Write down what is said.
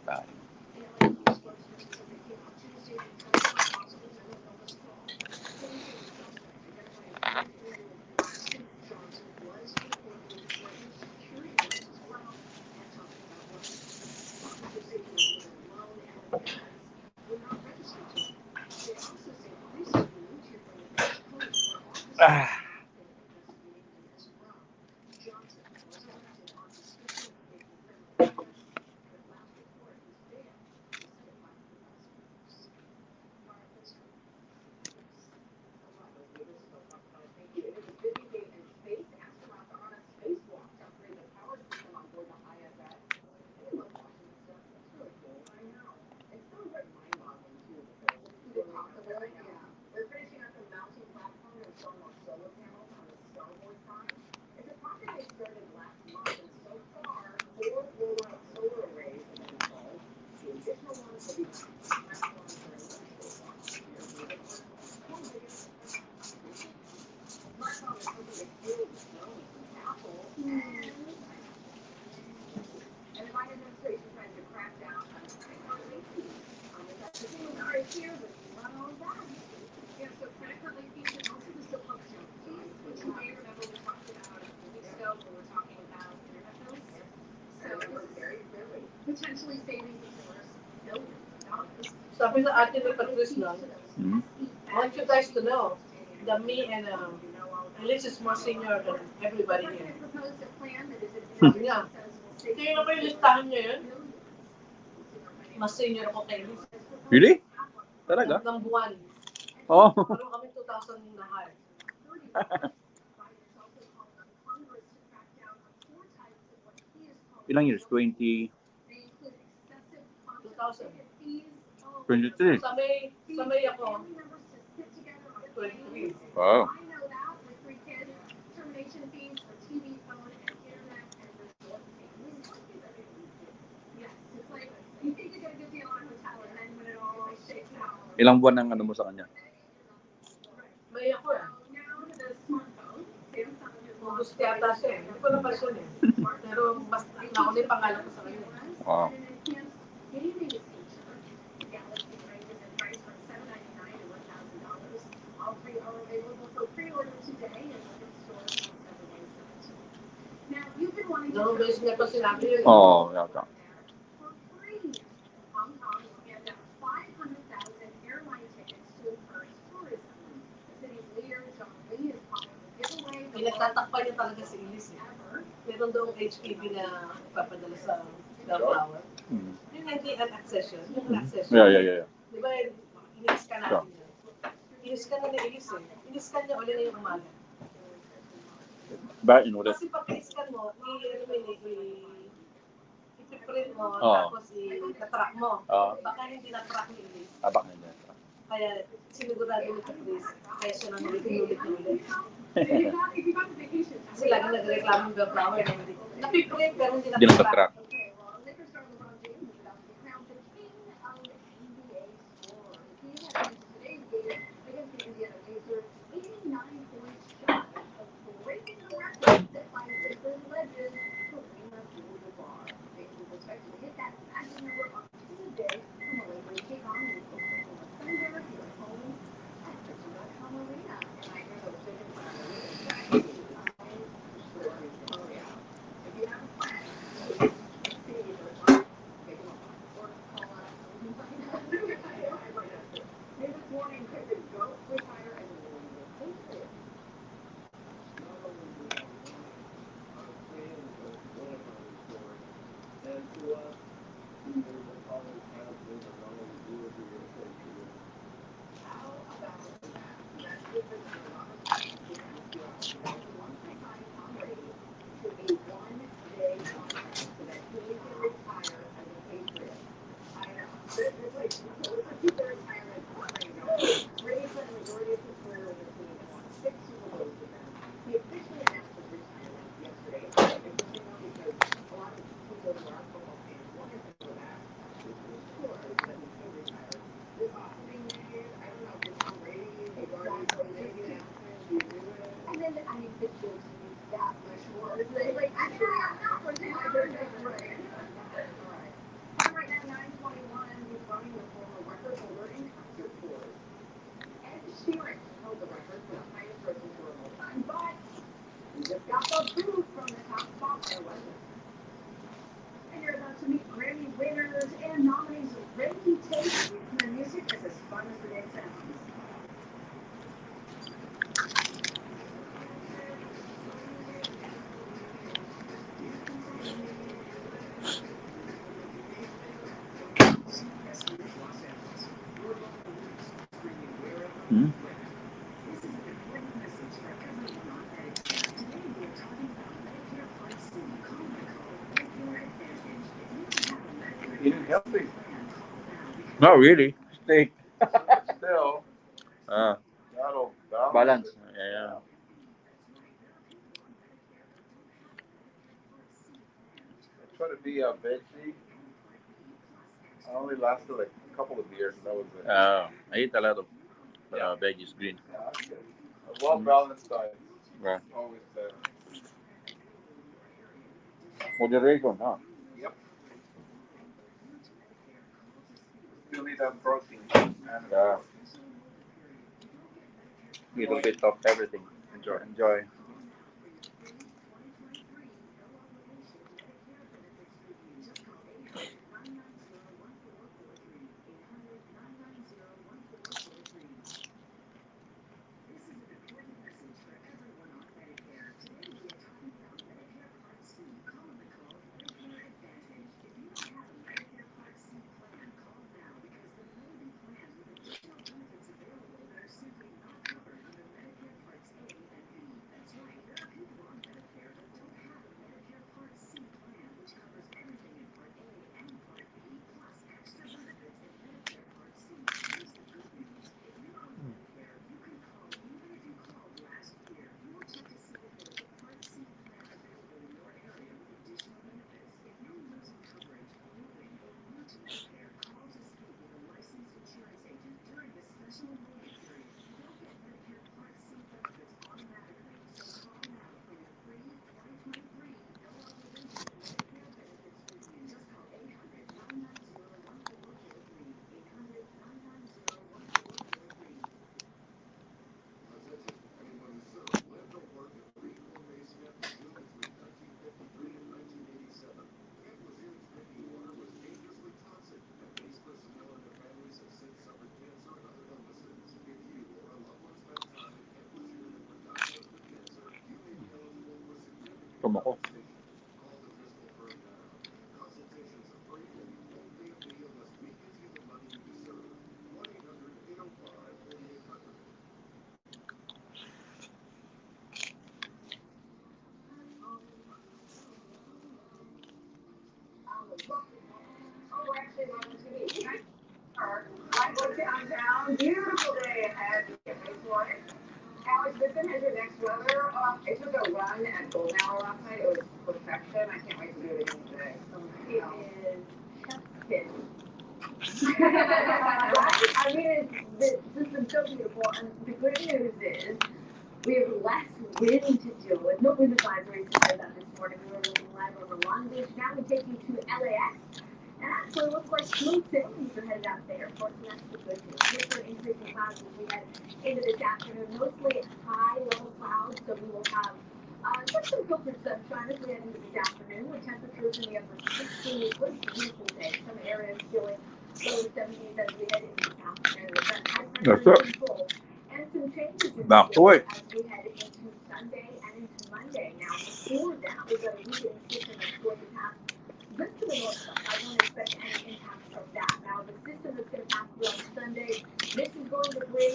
time. Ah. Sabi sa atin ni Patrice lang, I want you guys to know that me and Elise is more senior than everybody here. Sabi niya, tingnan ko yung listahan niya yun. Mas senior ako kay Elise. Really? Talaga? Ng buwan. Oh. Pero kami 2,000 na high. Ilang years? 20? 2,000. 23? Sa May ako, 23. Wow. Ilang buwan ang ano mo sa kanya? May ako eh. August yata siya eh. Hindi ko naman siya eh. Pero mas nauna yung pangalan ko sa kanya. Wow. Dalawang beses niya pa sinabi yun. Oo, yata. Pinagtatakpan niya talaga si Elise eh. Meron doong HPV na ipapadala sa Bellflower. Yung hindi an accession. Yung accession. Yeah. Di ba, inis-scan natin yun. Inis-scan na ni Elise eh. Inis-scan niya ulit na yung umaga. Ba, inulit? Kasi pag i-scan mo, ipiprint mo, tapos i-track mo. Baka hindi na-track ni Elise. Baka hindi na-track. Kaya sinigurado ni Patrice, kaya siya nang ulit na ulit. Kasi lagi nagreklamo yung Bellflower. Napiprint pero hindi na-track. Hmm? Eating healthy. Not really. Steak. Still, that'll Balance. it. Yeah. I try to be a veggie. I only lasted like a couple of years, and that was it. I eat a lot of veggies, green. Yeah, that's good. A well-balanced diet Yeah. is always better. Moderation, huh? Yep. Still need that protein. And Yeah. Little bit of everything. enjoy. Enjoy. Tumako. Downtown, beautiful day ahead. Get ready for it. Alex, this has your next weather. I took a run at Golden Hour last night. It was perfection. I can't wait to do it again today. It is chef's kiss. Right? I mean, it's just been so beautiful. And the good news is we have less wind to deal with. No wind advisories to say that this morning. We were looking live over Long Beach. Now we take you to LAX. And actually, it looks like smooth sailing are headed out to the airport, so that's the good news. Look for increasing clouds as we head into this afternoon. Mostly high-level clouds, so we will have just some filtered sunshine as we head into this afternoon, with temperatures in the upper 60s. What a beautiful day. Some areas feeling low 70s as we head into this afternoon. With that high pressure in control. And some changes in the Back to it. as we head into Sunday and into Monday. Now, before that, we've got a weekend system that's going to pass just to the north side. I don't expect any impacts from that. Now, the system that's going to pass through on Sunday, this is going to bring